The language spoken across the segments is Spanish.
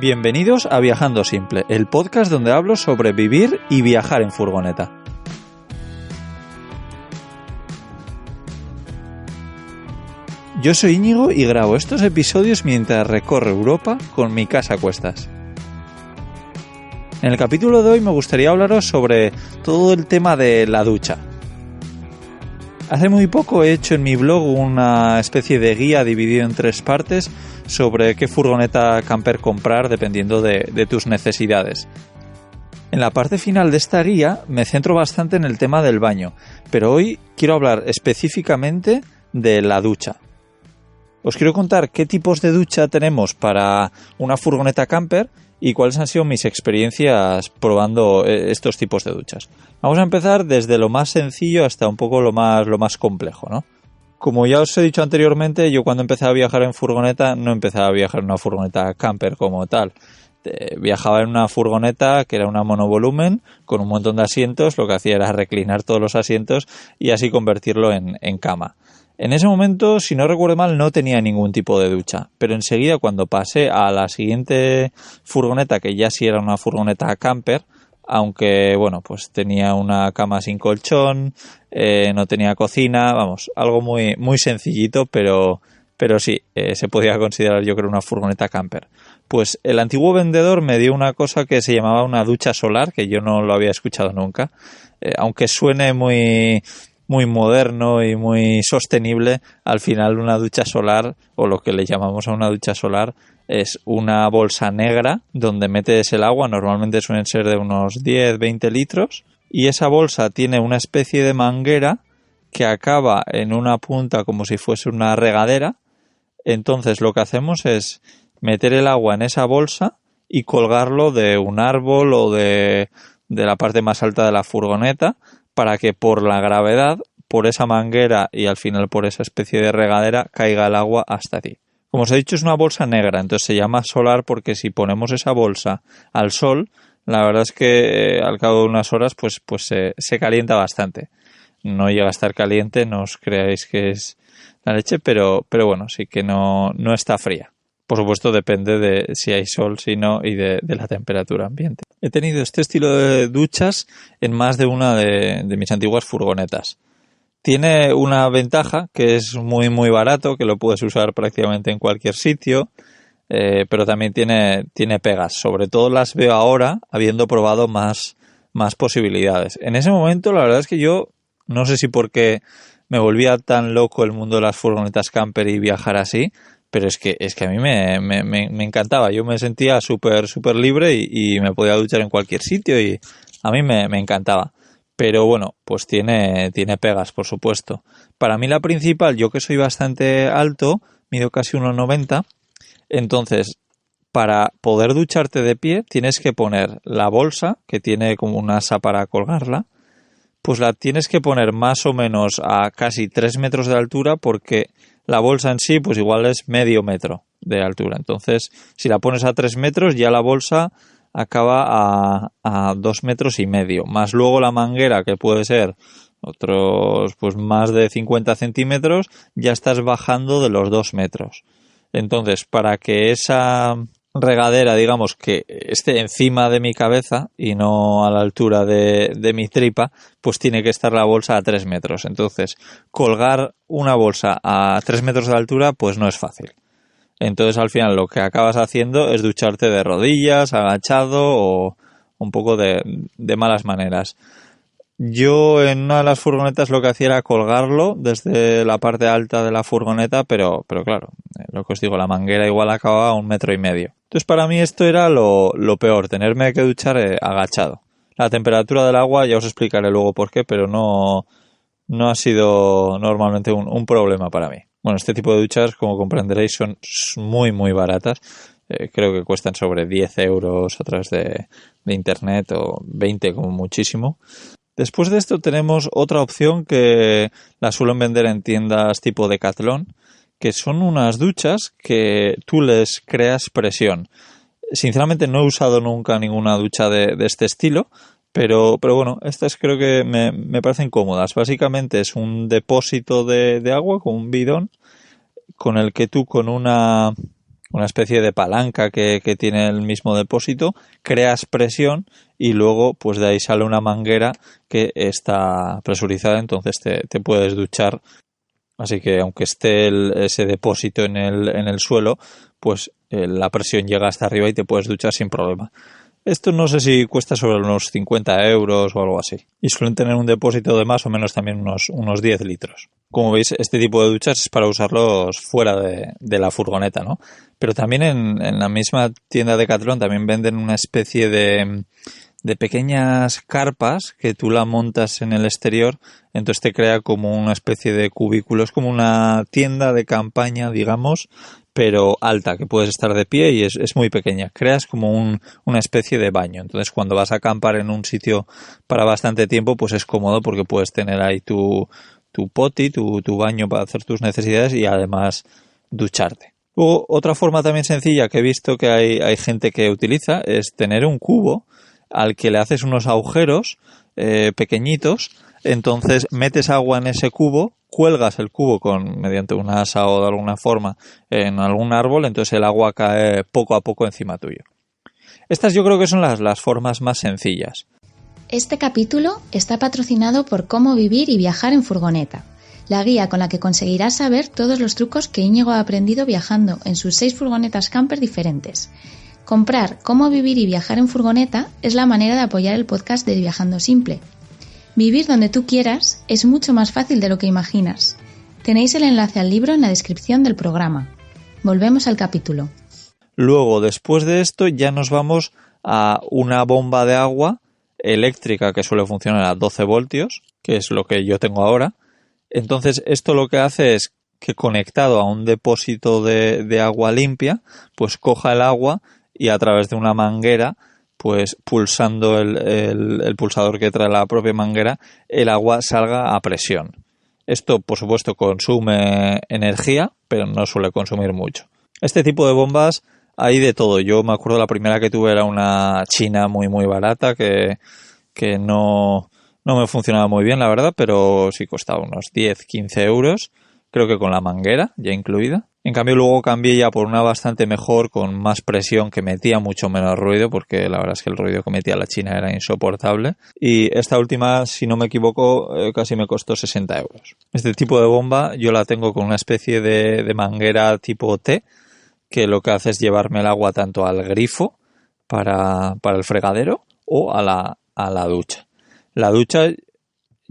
Bienvenidos a Viajando Simple, el podcast donde hablo sobre vivir y viajar en furgoneta. Yo soy Íñigo y grabo estos episodios mientras recorro Europa con mi casa a cuestas. En el capítulo de hoy me gustaría hablaros sobre todo el tema de la ducha. Hace muy poco he hecho en mi blog una especie de guía dividido en 3 partes sobre qué furgoneta camper comprar dependiendo de tus necesidades. En la parte final de esta guía me centro bastante en el tema del baño, pero hoy quiero hablar específicamente de la ducha. Os quiero contar qué tipos de ducha tenemos para una furgoneta camper y cuáles han sido mis experiencias probando estos tipos de duchas. Vamos a empezar desde lo más sencillo hasta un poco lo más complejo, ¿no? Como ya os he dicho anteriormente, yo cuando empecé a viajar en furgoneta no empezaba a viajar en una furgoneta camper como tal. Viajaba en una furgoneta que era una monovolumen con un montón de asientos, lo que hacía era reclinar todos los asientos y así convertirlo en cama. En ese momento, si no recuerdo mal, no tenía ningún tipo de ducha, pero enseguida cuando pasé a la siguiente furgoneta, que ya sí era una furgoneta camper, aunque bueno, pues tenía una cama sin colchón, no tenía cocina, vamos, algo muy sencillito, pero sí, se podía considerar yo creo una furgoneta camper. Pues el antiguo vendedor me dio una cosa que se llamaba una ducha solar, que yo no lo había escuchado nunca, aunque suene muy moderno y muy sostenible, al final una ducha solar, o lo que le llamamos a una ducha solar, es una bolsa negra donde metes el agua, normalmente suelen ser de unos 10-20 litros, y esa bolsa tiene una especie de manguera que acaba en una punta como si fuese una regadera. Entonces lo que hacemos es meter el agua en esa bolsa y colgarlo de un árbol o de la parte más alta de la furgoneta, para que por la gravedad, por esa manguera y al final por esa especie de regadera caiga el agua hasta ti. Como os he dicho, es una bolsa negra, entonces se llama solar porque si ponemos esa bolsa al sol, la verdad es que al cabo de unas horas pues se calienta bastante. No llega a estar caliente, no os creáis que es la leche, pero bueno, sí que no está fría. Por supuesto depende de si hay sol, si no, y de la temperatura ambiente. He tenido este estilo de duchas en más de una de mis antiguas furgonetas. Tiene una ventaja que es muy barato, que lo puedes usar prácticamente en cualquier sitio, pero también tiene pegas. Sobre todo las veo ahora, habiendo probado más posibilidades. En ese momento la verdad es que yo, no sé si porque me volvía tan loco el mundo de las furgonetas camper y viajar así, pero es que a mí me encantaba. Yo me sentía súper libre y me podía duchar en cualquier sitio y a mí me encantaba. Pero bueno, pues tiene pegas, por supuesto. Para mí la principal, yo que soy bastante alto, mido casi 1,90, entonces para poder ducharte de pie tienes que poner la bolsa, que tiene como una asa para colgarla, pues la tienes que poner más o menos a casi 3 metros de altura, porque la bolsa en sí pues igual es medio metro de altura. Entonces, si la pones a 3 metros, ya la bolsa acaba a 2 metros y medio. Más luego la manguera, que puede ser otros pues más de 50 centímetros, ya estás bajando de los 2 metros. Entonces, para que esa regadera, digamos, que esté encima de mi cabeza y no a la altura de mi tripa, pues tiene que estar la bolsa a 3 metros. Entonces, colgar una bolsa a 3 metros de altura, pues no es fácil. Entonces, al final, lo que acabas haciendo es ducharte de rodillas, agachado o un poco de malas maneras. Yo en una de las furgonetas lo que hacía era colgarlo desde la parte alta de la furgoneta, pero claro, lo que os digo, la manguera igual acababa a 1,5 metros. Entonces para mí esto era lo peor, tenerme que duchar agachado. La temperatura del agua ya os explicaré luego por qué, pero no ha sido normalmente un problema para mí. Bueno, este tipo de duchas, como comprenderéis, son muy baratas. Creo que cuestan sobre 10 euros a través de internet, o 20 como muchísimo. Después de esto tenemos otra opción que la suelen vender en tiendas tipo Decathlon, que son unas duchas que tú les creas presión. Sinceramente no he usado nunca ninguna ducha de este estilo, pero bueno, estas creo que me parecen cómodas. Básicamente es un depósito de agua con un bidón con el que tú con una una especie de palanca que tiene el mismo depósito, creas presión y luego pues de ahí sale una manguera que está presurizada, entonces te puedes duchar. Así que aunque esté ese depósito en el suelo, pues la presión llega hasta arriba y te puedes duchar sin problema. Esto no sé si cuesta sobre unos 50 euros o algo así. Y suelen tener un depósito de más o menos también unos 10 litros. Como veis, este tipo de duchas es para usarlos fuera de la furgoneta, ¿no? Pero también en la misma tienda de Decathlon también venden una especie de pequeñas carpas que tú la montas en el exterior, entonces te crea como una especie de cubículo, es como una tienda de campaña, digamos, pero alta, que puedes estar de pie y es muy pequeña. Creas como una especie de baño. Entonces cuando vas a acampar en un sitio para bastante tiempo, pues es cómodo porque puedes tener ahí tu poti, tu baño para hacer tus necesidades y además ducharte. Luego, otra forma también sencilla que he visto que hay gente que utiliza es tener un cubo al que le haces unos agujeros pequeñitos, entonces metes agua en ese cubo, cuelgas el cubo mediante una asa o de alguna forma en algún árbol, entonces el agua cae poco a poco encima tuyo. Estas yo creo que son las formas más sencillas. Este capítulo está patrocinado por Cómo vivir y viajar en furgoneta, la guía con la que conseguirás saber todos los trucos que Íñigo ha aprendido viajando en sus 6 furgonetas camper diferentes. Comprar Cómo vivir y viajar en furgoneta es la manera de apoyar el podcast de Viajando Simple. Vivir donde tú quieras es mucho más fácil de lo que imaginas. Tenéis el enlace al libro en la descripción del programa. Volvemos al capítulo. Luego, después de esto, ya nos vamos a una bomba de agua eléctrica que suele funcionar a 12 voltios, que es lo que yo tengo ahora. Entonces, esto lo que hace es que conectado a un depósito de agua limpia, pues coja el agua y a través de una manguera, pues pulsando el pulsador que trae la propia manguera, el agua salga a presión. Esto, por supuesto, consume energía, pero no suele consumir mucho. Este tipo de bombas hay de todo. Yo me acuerdo la primera que tuve era una china muy muy barata que no me funcionaba muy bien, la verdad, pero sí costaba unos 10-15 euros, creo que con la manguera ya incluida. En cambio luego cambié ya por una bastante mejor, con más presión, que metía mucho menos ruido, porque la verdad es que el ruido que metía la china era insoportable. Y esta última, si no me equivoco, casi me costó 60 euros. Este tipo de bomba yo la tengo con una especie de manguera tipo T, que lo que hace es llevarme el agua tanto al grifo para el fregadero o a la ducha. La ducha,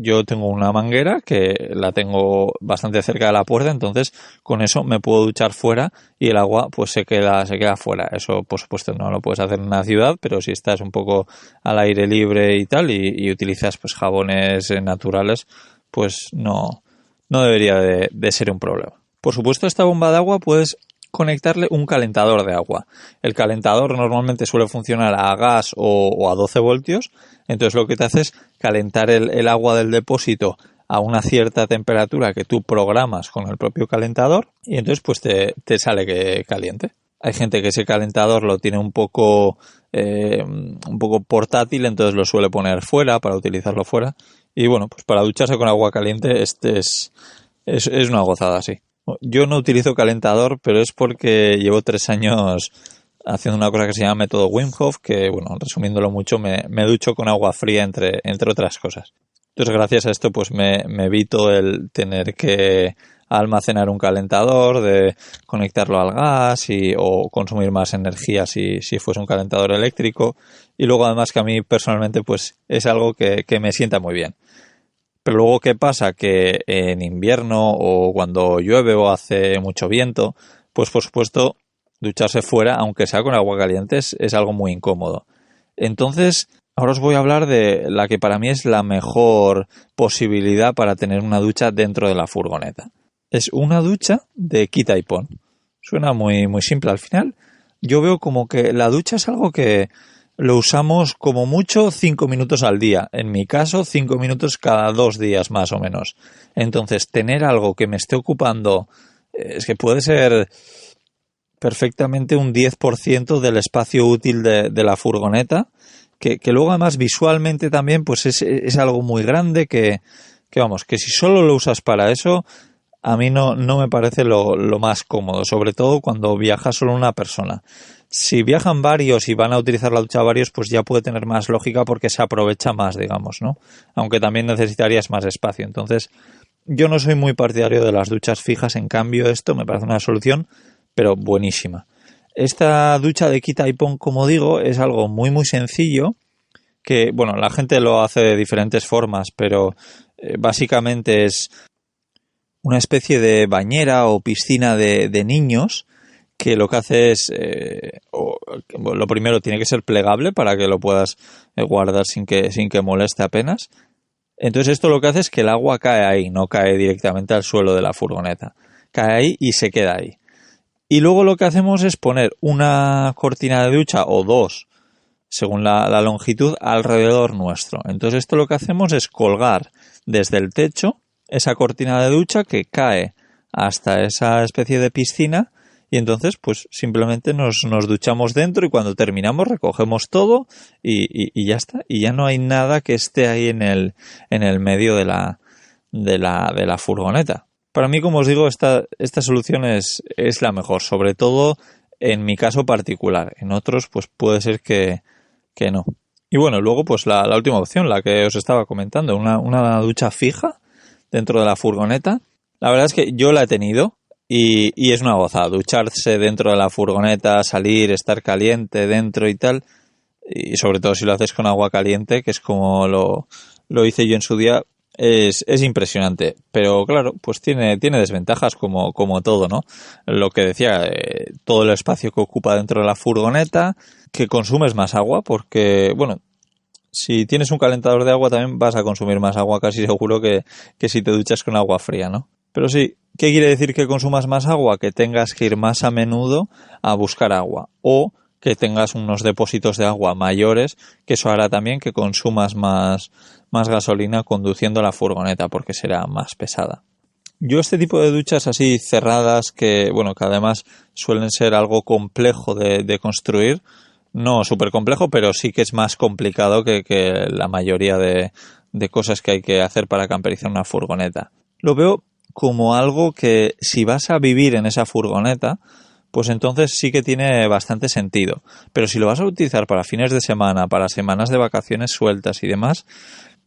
yo tengo una manguera que la tengo bastante cerca de la puerta, entonces con eso me puedo duchar fuera y el agua pues se queda fuera. Eso por supuesto no lo puedes hacer en una ciudad, pero si estás un poco al aire libre y tal y utilizas pues jabones naturales, pues no debería de ser un problema. Por supuesto, esta bomba de agua puedes conectarle un calentador de agua. El calentador normalmente suele funcionar a gas o a 12 voltios, entonces lo que te hace es calentar el agua del depósito a una cierta temperatura que tú programas con el propio calentador y entonces pues te sale que caliente. Hay gente que ese calentador lo tiene un poco portátil, entonces lo suele poner fuera para utilizarlo fuera y bueno, pues para ducharse con agua caliente este es una gozada, sí. Yo no utilizo calentador, pero es porque llevo 3 años haciendo una cosa que se llama método Wim Hof, que, bueno, resumiéndolo mucho, me ducho con agua fría, entre otras cosas. Entonces, gracias a esto, pues me evito el tener que almacenar un calentador, de conectarlo al gas o consumir más energía si fuese un calentador eléctrico. Y luego, además, que a mí personalmente, pues es algo que me sienta muy bien. Pero luego, ¿qué pasa? Que en invierno o cuando llueve o hace mucho viento, pues por supuesto ducharse fuera, aunque sea con agua caliente, es algo muy incómodo. Entonces, ahora os voy a hablar de la que para mí es la mejor posibilidad para tener una ducha dentro de la furgoneta. Es una ducha de quita y pon. Suena muy, muy simple al final. Yo veo como que la ducha es algo que lo usamos como mucho 5 minutos al día. En mi caso, 5 minutos cada 2 días más o menos. Entonces, tener algo que me esté ocupando es que puede ser perfectamente un 10% del espacio útil de la furgoneta, que luego además visualmente también pues es algo muy grande que vamos, que si solo lo usas para eso, a mí no me parece lo más cómodo, sobre todo cuando viaja solo una persona. Si viajan varios y van a utilizar la ducha varios, pues ya puede tener más lógica porque se aprovecha más, digamos, ¿no? Aunque también necesitarías más espacio. Entonces, yo no soy muy partidario de las duchas fijas, en cambio esto me parece una solución, pero buenísima. Esta ducha de quita y pon, como digo, es algo muy muy sencillo, que, bueno, la gente lo hace de diferentes formas, pero básicamente es una especie de bañera o piscina de niños, que lo que hace es, lo primero tiene que ser plegable para que lo puedas guardar sin que moleste apenas. Entonces esto lo que hace es que el agua cae ahí, no cae directamente al suelo de la furgoneta. Cae ahí y se queda ahí. Y luego lo que hacemos es poner una cortina de ducha o dos, según la longitud, alrededor nuestro. Entonces esto lo que hacemos es colgar desde el techo esa cortina de ducha que cae hasta esa especie de piscina. Y entonces, pues simplemente nos duchamos dentro y cuando terminamos recogemos todo y ya está. Y ya no hay nada que esté ahí en el medio de la furgoneta. Para mí, como os digo, esta solución es la mejor, sobre todo en mi caso particular. En otros, pues puede ser que no. Y bueno, luego, pues la última opción, la que os estaba comentando, una ducha fija dentro de la furgoneta. La verdad es que yo la he tenido. Y es una gozada, ducharse dentro de la furgoneta, salir, estar caliente dentro y tal, y sobre todo si lo haces con agua caliente, que es como lo hice yo en su día, es impresionante. Pero claro, pues tiene desventajas como todo, ¿no? Lo que decía, todo el espacio que ocupa dentro de la furgoneta, que consumes más agua, porque, bueno, si tienes un calentador de agua también vas a consumir más agua, casi seguro que si te duchas con agua fría, ¿no? Pero sí, ¿qué quiere decir que consumas más agua? Que tengas que ir más a menudo a buscar agua o que tengas unos depósitos de agua mayores, que eso hará también que consumas más gasolina conduciendo la furgoneta porque será más pesada. Yo este tipo de duchas así cerradas que además suelen ser algo complejo de construir, no súper complejo, pero sí que es más complicado que la mayoría de cosas que hay que hacer para camperizar una furgoneta. Lo veo como algo que si vas a vivir en esa furgoneta, pues entonces sí que tiene bastante sentido. Pero si lo vas a utilizar para fines de semana, para semanas de vacaciones sueltas y demás,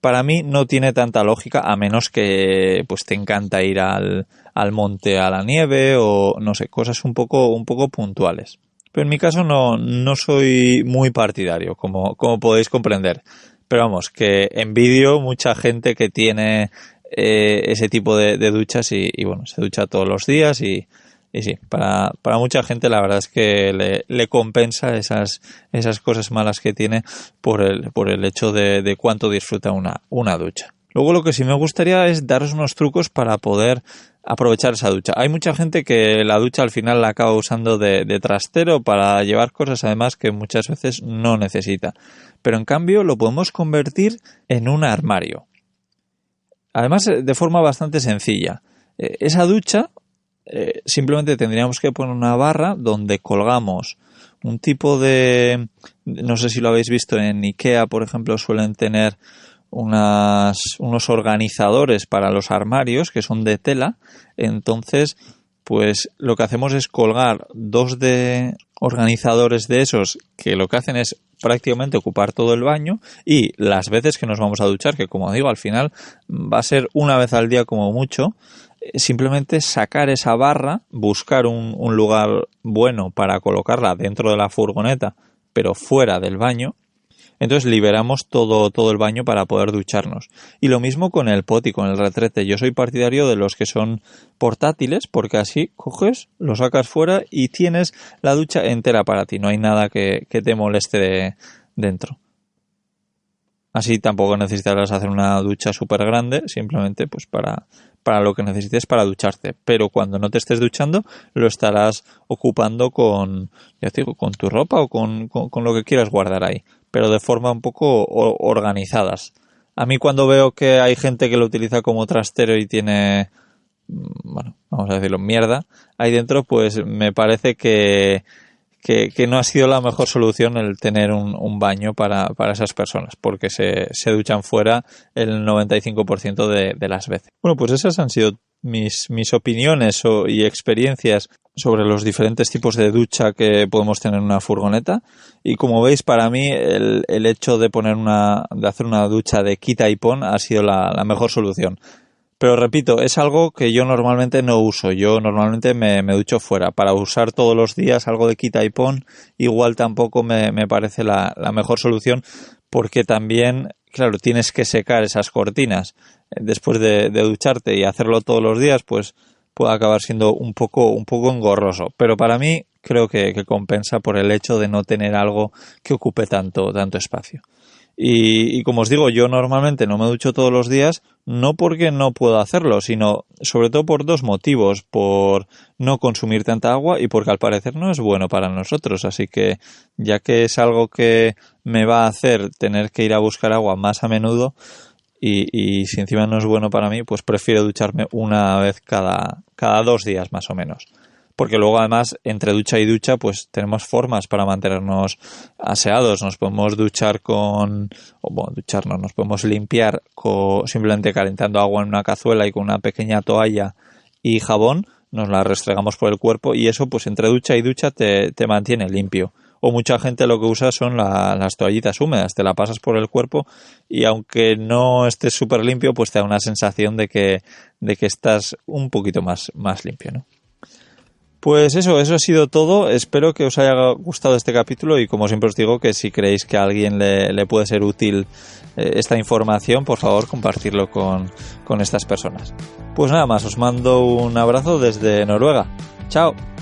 para mí no tiene tanta lógica, a menos que pues te encanta ir al monte, a la nieve o no sé, cosas un poco puntuales. Pero en mi caso no soy muy partidario, como podéis comprender. Pero vamos, que envidio mucha gente que tiene ese tipo de duchas y bueno, se ducha todos los días y sí, para mucha gente la verdad es que le compensa esas cosas malas que tiene por el hecho de cuánto disfruta una ducha. Luego lo que sí me gustaría es daros unos trucos para poder aprovechar esa ducha. Hay mucha gente que la ducha al final la acaba usando de trastero para llevar cosas además que muchas veces no necesita. Pero en cambio lo podemos convertir en un armario. Además, de forma bastante sencilla. Esa ducha simplemente tendríamos que poner una barra donde colgamos un tipo de... No sé si lo habéis visto en IKEA, por ejemplo, suelen tener unos organizadores para los armarios que son de tela. Entonces, pues lo que hacemos es colgar dos de organizadores de esos que lo que hacen es prácticamente ocupar todo el baño y las veces que nos vamos a duchar, que como digo al final va a ser una vez al día como mucho, simplemente sacar esa barra, buscar un lugar bueno para colocarla dentro de la furgoneta pero fuera del baño. Entonces liberamos todo el baño para poder ducharnos. Y lo mismo con el poti, con el retrete. Yo soy partidario de los que son portátiles porque así coges, lo sacas fuera y tienes la ducha entera para ti. No hay nada que te moleste dentro. Así tampoco necesitarás hacer una ducha súper grande, simplemente pues para lo que necesites para ducharte. Pero cuando no te estés duchando, lo estarás ocupando con tu ropa o con lo que quieras guardar ahí, pero de forma un poco organizadas. A mí cuando veo que hay gente que lo utiliza como trastero y tiene, bueno, vamos a decirlo, mierda ahí dentro, pues me parece que no ha sido la mejor solución el tener un baño para esas personas, porque se duchan fuera el 95% de las veces. Bueno, pues esas han sido mis opiniones y experiencias sobre los diferentes tipos de ducha que podemos tener en una furgoneta. Y como veis, para mí el hecho de hacer una ducha de quita y pon ha sido la mejor solución. Pero repito, es algo que yo normalmente no uso. Yo normalmente me ducho fuera. Para usar todos los días algo de quita y pon, igual tampoco me parece la mejor solución, porque también, claro, tienes que secar esas cortinas después de ducharte, y hacerlo todos los días, pues puede acabar siendo un poco engorroso. Pero para mí creo que compensa por el hecho de no tener algo que ocupe tanto espacio. Y como os digo, yo normalmente no me ducho todos los días, no porque no puedo hacerlo, sino sobre todo por dos motivos: por no consumir tanta agua y porque al parecer no es bueno para nosotros. Así que, ya que es algo que me va a hacer tener que ir a buscar agua más a menudo, y si encima no es bueno para mí, pues prefiero ducharme una vez cada 2 días más o menos. Porque luego, además, entre ducha y ducha, pues tenemos formas para mantenernos aseados. Nos podemos nos podemos limpiar simplemente calentando agua en una cazuela y con una pequeña toalla y jabón, nos la restregamos por el cuerpo, y eso, pues entre ducha y ducha te mantiene limpio. O mucha gente lo que usa son las toallitas húmedas, te la pasas por el cuerpo y aunque no estés súper limpio, pues te da una sensación de que estás un poquito más limpio, ¿no? Pues eso ha sido todo. Espero que os haya gustado este capítulo, y como siempre os digo, que si creéis que a alguien le puede ser útil esta información, por favor compartirlo con estas personas. Pues nada más, os mando un abrazo desde Noruega. ¡Chao!